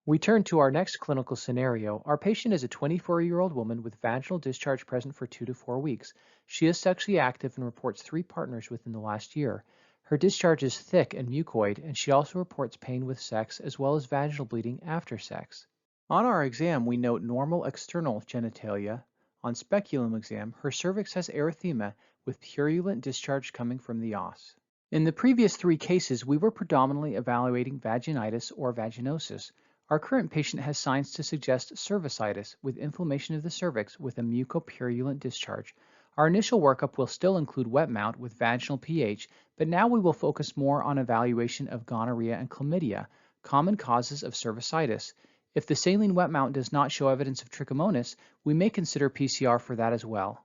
We turn to our next clinical scenario. Our patient is a 24-year-old woman with vaginal discharge present for 2 to 4 weeks. She is sexually active and reports 3 partners within the last year. Her discharge is thick and mucoid, and she also reports pain with sex as well as vaginal bleeding after sex. On our exam, we note normal external genitalia. On speculum exam, her cervix has erythema with purulent discharge coming from the os. In the previous 3 cases, we were predominantly evaluating vaginitis or vaginosis. Our current patient has signs to suggest cervicitis with inflammation of the cervix with a mucopurulent discharge. Our initial workup will still include wet mount with vaginal pH, but now we will focus more on evaluation of gonorrhea and chlamydia, common causes of cervicitis. If the saline wet mount does not show evidence of trichomonas, we may consider PCR for that as well.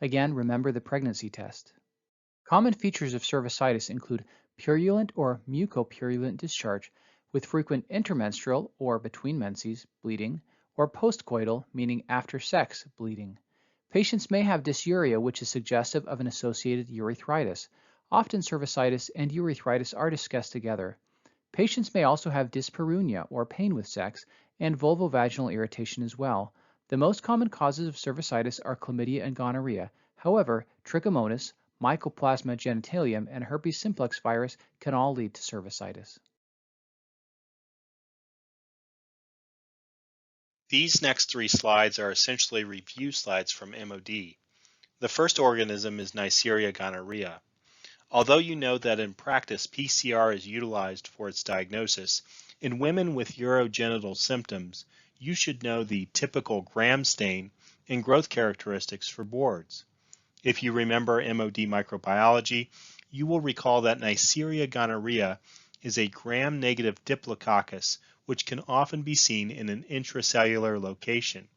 Again, remember the pregnancy test. Common features of cervicitis include purulent or mucopurulent discharge with frequent intermenstrual or between menses bleeding or postcoital, meaning after sex, bleeding. Patients may have dysuria, which is suggestive of an associated urethritis. Often cervicitis and urethritis are discussed together. Patients may also have dyspareunia or pain with sex and vulvovaginal irritation as well. The most common causes of cervicitis are chlamydia and gonorrhea. However, trichomonas, mycoplasma genitalium, and herpes simplex virus can all lead to cervicitis. These next 3 slides are essentially review slides from MOD. The first organism is Neisseria gonorrhea. Although you know that in practice PCR is utilized for its diagnosis, in women with urogenital symptoms, you should know the typical gram stain and growth characteristics for boards. If you remember MOD microbiology, you will recall that Neisseria gonorrhea is a gram-negative diplococcus, which can often be seen in an intracellular location.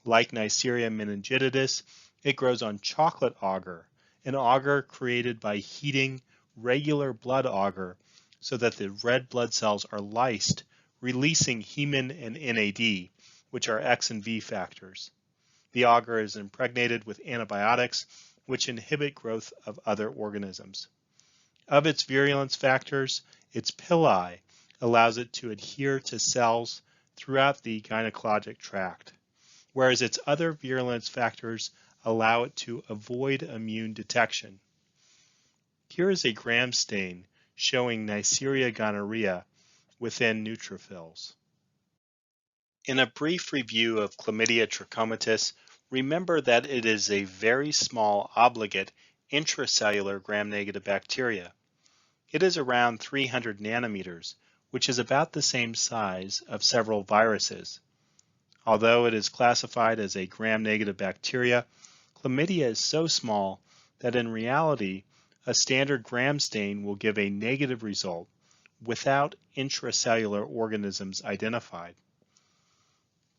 Like Neisseria meningitidis, it grows on chocolate agar, an agar created by heating regular blood agar so that the red blood cells are lysed, releasing hemin and NAD, which are X and V factors. The agar is impregnated with antibiotics, which inhibit growth of other organisms. Of its virulence factors, its pili allows it to adhere to cells throughout the gynecologic tract, whereas its other virulence factors allow it to avoid immune detection. Here is a gram stain showing Neisseria gonorrhea within neutrophils. In a brief review of Chlamydia trachomatis, remember that it is a very small obligate intracellular gram-negative bacteria. It is around 300 nanometers, which is about the same size of several viruses. Although it is classified as a gram-negative bacteria, chlamydia is so small that in reality, a standard gram stain will give a negative result without intracellular organisms identified.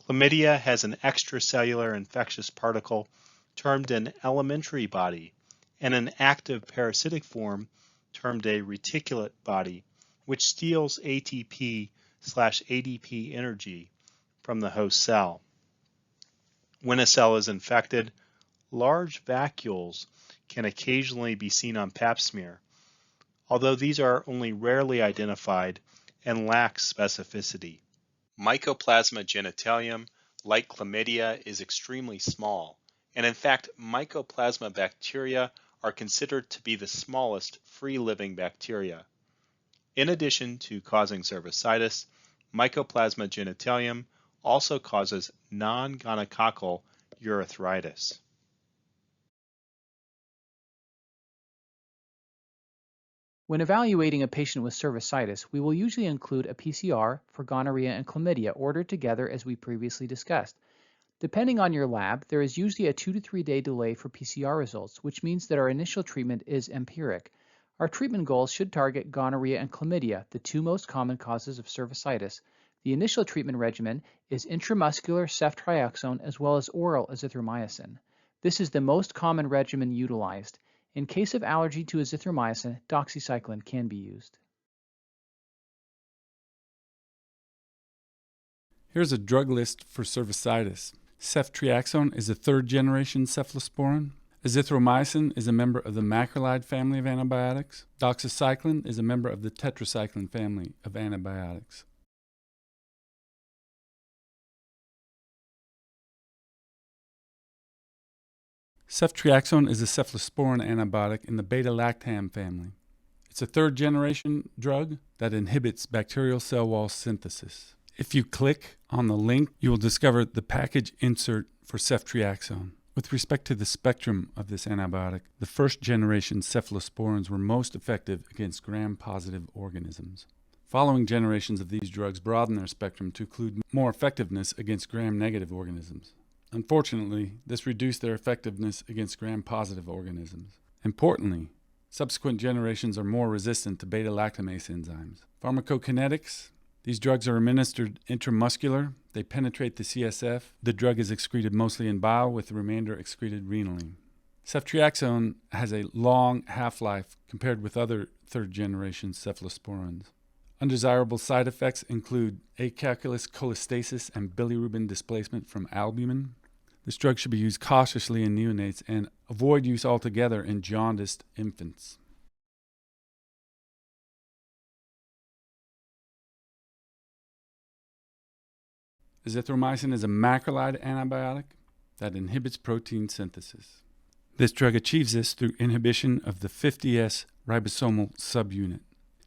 Chlamydia has an extracellular infectious particle termed an elementary body and an active parasitic form termed a reticulate body, which steals ATP/ADP energy from the host cell. When a cell is infected, large vacuoles can occasionally be seen on Pap smear, although these are only rarely identified and lack specificity. Mycoplasma genitalium, like chlamydia, is extremely small, and in fact, Mycoplasma bacteria are considered to be the smallest free-living bacteria. In addition to causing cervicitis, Mycoplasma genitalium also causes non-gonococcal urethritis. When evaluating a patient with cervicitis, we will usually include a PCR for gonorrhea and chlamydia ordered together as we previously discussed. Depending on your lab, there is usually a 2 to 3 day delay for PCR results, which means that our initial treatment is empiric. Our treatment goals should target gonorrhea and chlamydia, the 2 most common causes of cervicitis. The initial treatment regimen is intramuscular ceftriaxone as well as oral azithromycin. This is the most common regimen utilized. In case of allergy to azithromycin, doxycycline can be used. Here's a drug list for cervicitis. Ceftriaxone is a third-generation cephalosporin. Azithromycin is a member of the macrolide family of antibiotics. Doxycycline is a member of the tetracycline family of antibiotics. Ceftriaxone is a cephalosporin antibiotic in the beta-lactam family. It's a third-generation drug that inhibits bacterial cell wall synthesis. If you click on the link, you will discover the package insert for ceftriaxone. With respect to the spectrum of this antibiotic, the first-generation cephalosporins were most effective against gram-positive organisms. Following generations of these drugs broadened their spectrum to include more effectiveness against gram-negative organisms. Unfortunately, this reduced their effectiveness against gram-positive organisms. Importantly, subsequent generations are more resistant to beta-lactamase enzymes. Pharmacokinetics. These drugs are administered intramuscular. They penetrate the CSF. The drug is excreted mostly in bile, with the remainder excreted renally. Ceftriaxone has a long half-life compared with other third-generation cephalosporins. Undesirable side effects include acalculous cholestasis and bilirubin displacement from albumin. This drug should be used cautiously in neonates and avoid use altogether in jaundiced infants. Azithromycin is a macrolide antibiotic that inhibits protein synthesis. This drug achieves this through inhibition of the 50S ribosomal subunit.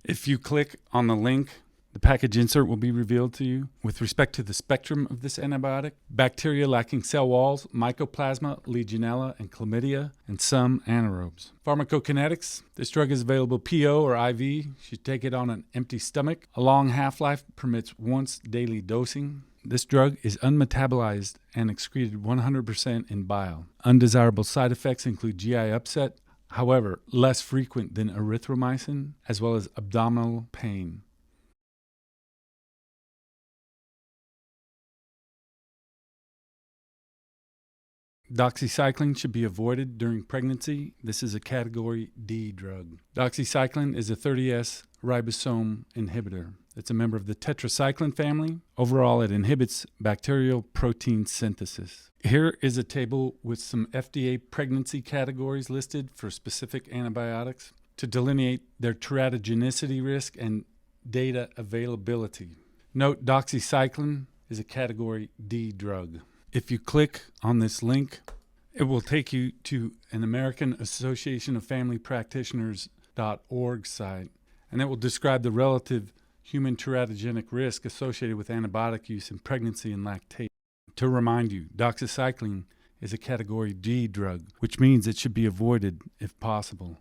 If you click on the link, the package insert will be revealed to you. With respect to the spectrum of this antibiotic, bacteria lacking cell walls, mycoplasma, legionella, and chlamydia, and some anaerobes. Pharmacokinetics. This drug is available PO or IV. You should take it on an empty stomach. A long half-life permits once daily dosing. This drug is unmetabolized and excreted 100% in bile. Undesirable side effects include GI upset, however, less frequent than erythromycin, as well as abdominal pain. Doxycycline should be avoided during pregnancy. This is a category D drug. Doxycycline is a 30S ribosome inhibitor. It's a member of the tetracycline family. Overall, it inhibits bacterial protein synthesis. Here is a table with some FDA pregnancy categories listed for specific antibiotics to delineate their teratogenicity risk and data availability. Note doxycycline is a category D drug. If you click on this link, it will take you to an American Association of Family Practitioners.org site, and it will describe the relative human teratogenic risk associated with antibiotic use in pregnancy and lactation. To remind you, doxycycline is a category D drug, which means it should be avoided if possible.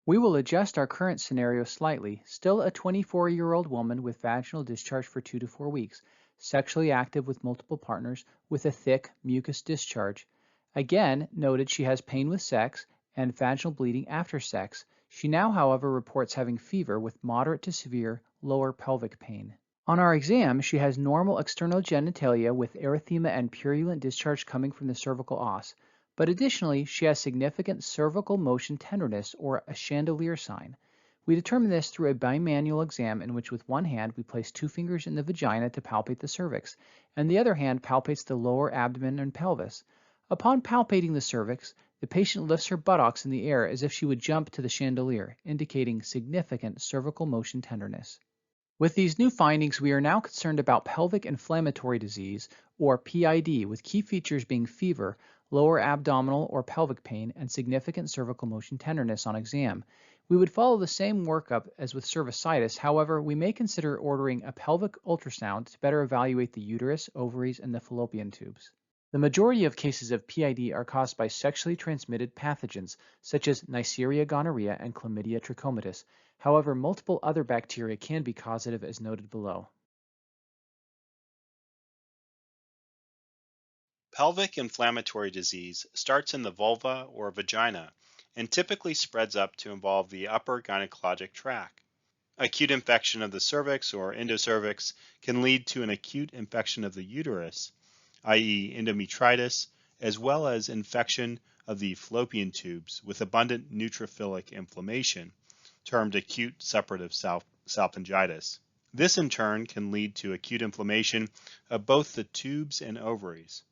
We will adjust our current scenario slightly. Still a 24-year-old woman with vaginal discharge for 2 to 4 weeks, sexually active with multiple partners, with a thick mucus discharge. Again, noted she has pain with sex and vaginal bleeding after sex. She now, however, reports having fever with moderate to severe lower pelvic pain. On our exam, she has normal external genitalia with erythema and purulent discharge coming from the cervical os. But additionally, she has significant cervical motion tenderness, or a chandelier sign. We determine this through a bimanual exam in which with one hand we place 2 fingers in the vagina to palpate the cervix, and the other hand palpates the lower abdomen and pelvis. Upon palpating the cervix, the patient lifts her buttocks in the air as if she would jump to the chandelier, indicating significant cervical motion tenderness. With these new findings, we are now concerned about pelvic inflammatory disease, or PID, with key features being fever, lower abdominal or pelvic pain, and significant cervical motion tenderness on exam. We would follow the same workup as with cervicitis. However, we may consider ordering a pelvic ultrasound to better evaluate the uterus, ovaries, and the fallopian tubes. The majority of cases of PID are caused by sexually transmitted pathogens, such as Neisseria gonorrhea and Chlamydia trachomatis. However, multiple other bacteria can be causative as noted below. Pelvic inflammatory disease starts in the vulva or vagina and typically spreads up to involve the upper gynecologic tract. Acute infection of the cervix or endocervix can lead to an acute infection of the uterus, i.e. endometritis, as well as infection of the fallopian tubes with abundant neutrophilic inflammation, termed acute suppurative salpingitis. This in turn can lead to acute inflammation of both the tubes and ovaries.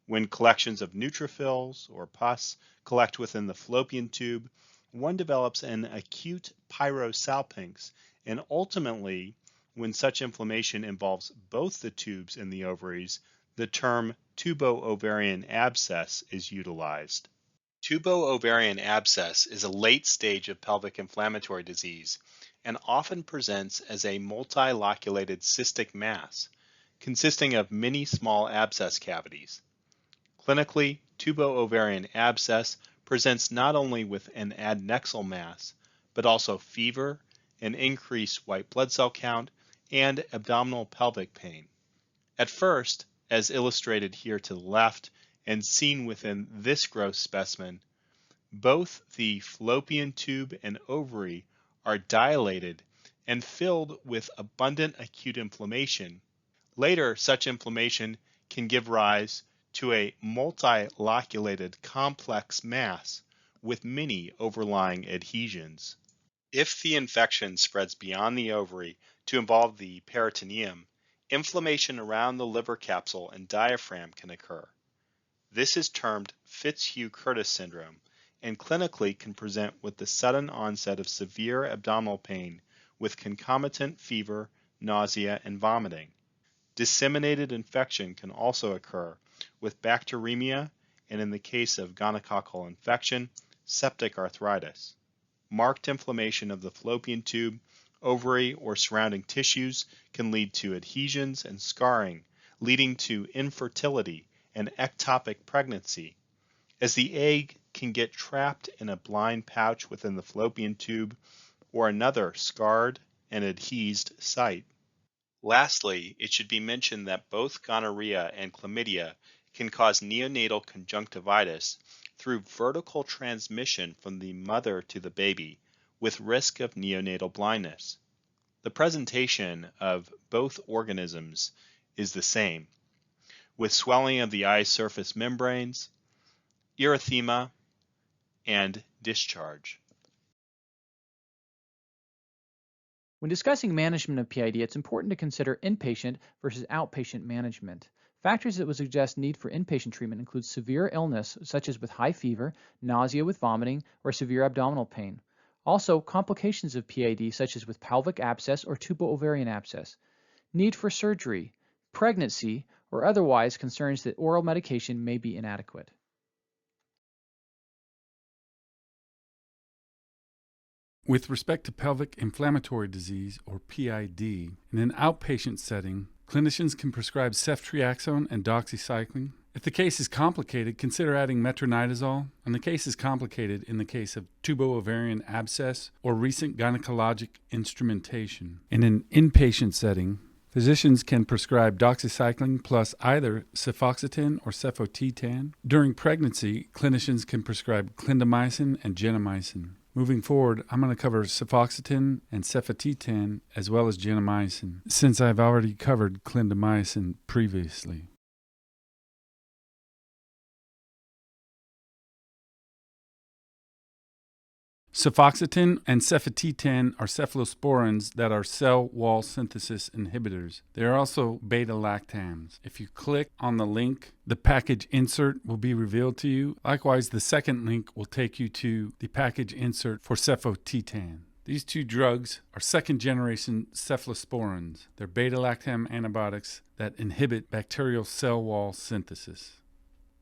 When collections of neutrophils or pus collect within the fallopian tube, one develops an acute pyrosalpinx, and ultimately, when such inflammation involves both the tubes and the ovaries, the term tubo-ovarian abscess is utilized. Tubo-ovarian abscess is a late stage of pelvic inflammatory disease and often presents as a multiloculated cystic mass consisting of many small abscess cavities. Clinically, tubo-ovarian abscess presents not only with an adnexal mass, but also fever, an increased white blood cell count, and abdominal pelvic pain. At first, as illustrated here to the left and seen within this gross specimen, both the fallopian tube and ovary are dilated and filled with abundant acute inflammation. Later, such inflammation can give rise to a multiloculated complex mass with many overlying adhesions. If the infection spreads beyond the ovary to involve the peritoneum, inflammation around the liver capsule and diaphragm can occur. This is termed Fitzhugh-Curtis syndrome and clinically can present with the sudden onset of severe abdominal pain with concomitant fever, nausea, and vomiting. Disseminated infection can also occur with bacteremia and, in the case of gonococcal infection, septic arthritis. Marked inflammation of the fallopian tube, ovary, or surrounding tissues can lead to adhesions and scarring, leading to infertility and ectopic pregnancy, as the egg can get trapped in a blind pouch within the fallopian tube or another scarred and adhesed site. Lastly, it should be mentioned that both gonorrhea and chlamydia can cause neonatal conjunctivitis through vertical transmission from the mother to the baby, with risk of neonatal blindness. The presentation of both organisms is the same, with swelling of the eye surface membranes, erythema, and discharge. When discussing management of PID, it's important to consider inpatient versus outpatient management. Factors that would suggest need for inpatient treatment include severe illness, such as with high fever, nausea with vomiting, or severe abdominal pain. Also, complications of PID, such as with pelvic abscess or tubo-ovarian abscess. Need for surgery, pregnancy, or otherwise concerns that oral medication may be inadequate. With respect to pelvic inflammatory disease, or PID, in an outpatient setting, clinicians can prescribe ceftriaxone and doxycycline. If the case is complicated, consider adding metronidazole, and the case is complicated in the case of tubo-ovarian abscess or recent gynecologic instrumentation. In an inpatient setting, physicians can prescribe doxycycline plus either cefoxitin or cefotetan. During pregnancy, clinicians can prescribe clindamycin and gentamicin. Moving forward, I'm going to cover cefoxitin and cefotetan as well as gentamicin, since I've already covered clindamycin previously. Cefoxitin and cefotetan are cephalosporins that are cell wall synthesis inhibitors. They are also beta-lactams. If you click on the link, the package insert will be revealed to you. Likewise, the second link will take you to the package insert for cefotetan. These two drugs are second-generation cephalosporins. They're beta-lactam antibiotics that inhibit bacterial cell wall synthesis.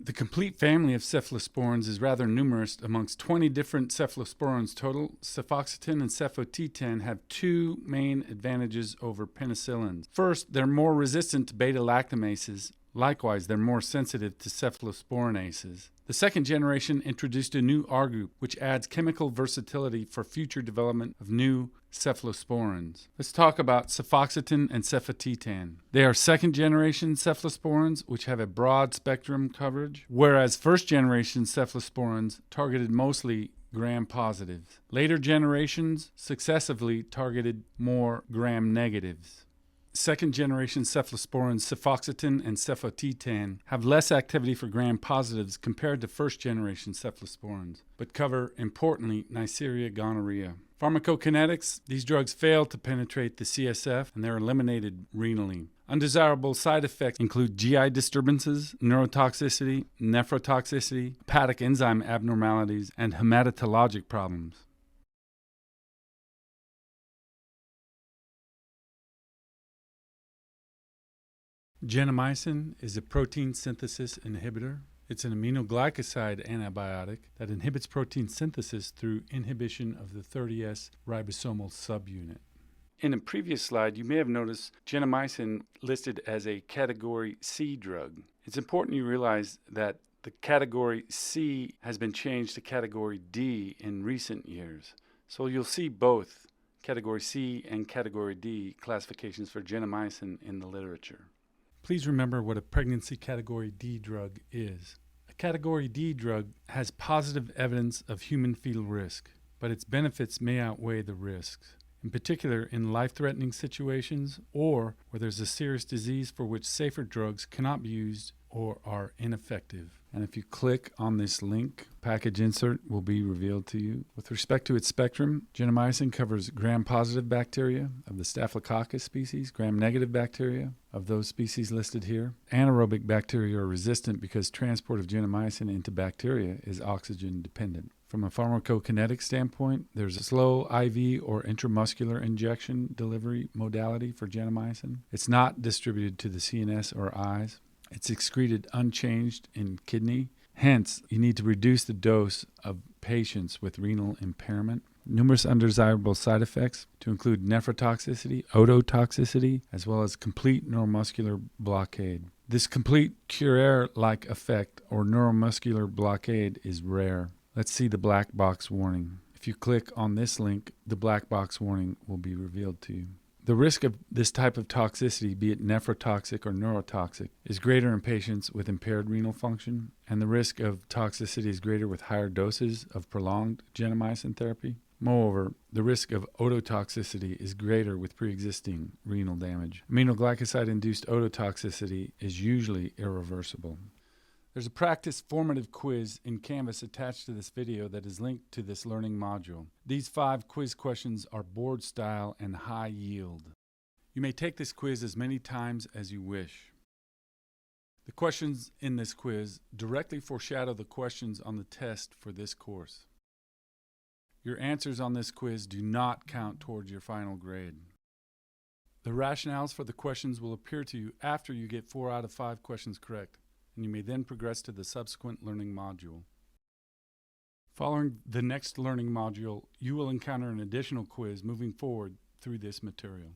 The complete family of cephalosporins is rather numerous. Amongst 20 different cephalosporins total, cefoxitin and cefotetan have two main advantages over penicillins. First, they're more resistant to beta-lactamases. Likewise, they're more sensitive to cephalosporinases. The second generation introduced a new R group, which adds chemical versatility for future development of new cephalosporins. Let's talk about cefoxitin and cefotetan. They are second-generation cephalosporins, which have a broad spectrum coverage, whereas first-generation cephalosporins targeted mostly gram-positives. Later generations successively targeted more gram-negatives. Second-generation cephalosporins, cefoxitin and cefotetan, have less activity for gram-positives compared to first-generation cephalosporins, but cover, importantly, Neisseria gonorrhea. Pharmacokinetics: these drugs fail to penetrate the CSF and they're eliminated renally. Undesirable side effects include GI disturbances, neurotoxicity, nephrotoxicity, hepatic enzyme abnormalities, and hematologic problems. Gentamicin is a protein synthesis inhibitor. It's an aminoglycoside antibiotic that inhibits protein synthesis through inhibition of the 30S ribosomal subunit. In a previous slide, you may have noticed gentamicin listed as a Category C drug. It's important you realize that the Category C has been changed to Category D in recent years. So you'll see both Category C and Category D classifications for gentamicin in the literature. Please remember what a pregnancy Category D drug is. A Category D drug has positive evidence of human fetal risk, but its benefits may outweigh the risks. In particular, in life-threatening situations or where there's a serious disease for which safer drugs cannot be used or are ineffective. And if you click on this link, package insert will be revealed to you. With respect to its spectrum, gentamicin covers gram-positive bacteria of the Staphylococcus species, gram-negative bacteria of those species listed here. Anaerobic bacteria are resistant because transport of gentamicin into bacteria is oxygen-dependent. From a pharmacokinetic standpoint, there's a slow IV or intramuscular injection delivery modality for gentamicin. It's not distributed to the CNS or eyes. It's excreted unchanged in kidney. Hence, you need to reduce the dose of patients with renal impairment. Numerous undesirable side effects to include nephrotoxicity, ototoxicity, as well as complete neuromuscular blockade. This complete Curer-like effect or neuromuscular blockade is rare. Let's see the black box warning. If you click on this link, the black box warning will be revealed to you. The risk of this type of toxicity, be it nephrotoxic or neurotoxic, is greater in patients with impaired renal function, and the risk of toxicity is greater with higher doses of prolonged gentamicin therapy. Moreover, the risk of ototoxicity is greater with pre-existing renal damage. Aminoglycoside-induced ototoxicity is usually irreversible. There's a practice formative quiz in Canvas attached to this video that is linked to this learning module. These 5 quiz questions are board style and high yield. You may take this quiz as many times as you wish. The questions in this quiz directly foreshadow the questions on the test for this course. Your answers on this quiz do not count towards your final grade. The rationales for the questions will appear to you after you get 4 out of 5 questions correct, and you may then progress to the subsequent learning module. Following the next learning module, you will encounter an additional quiz moving forward through this material.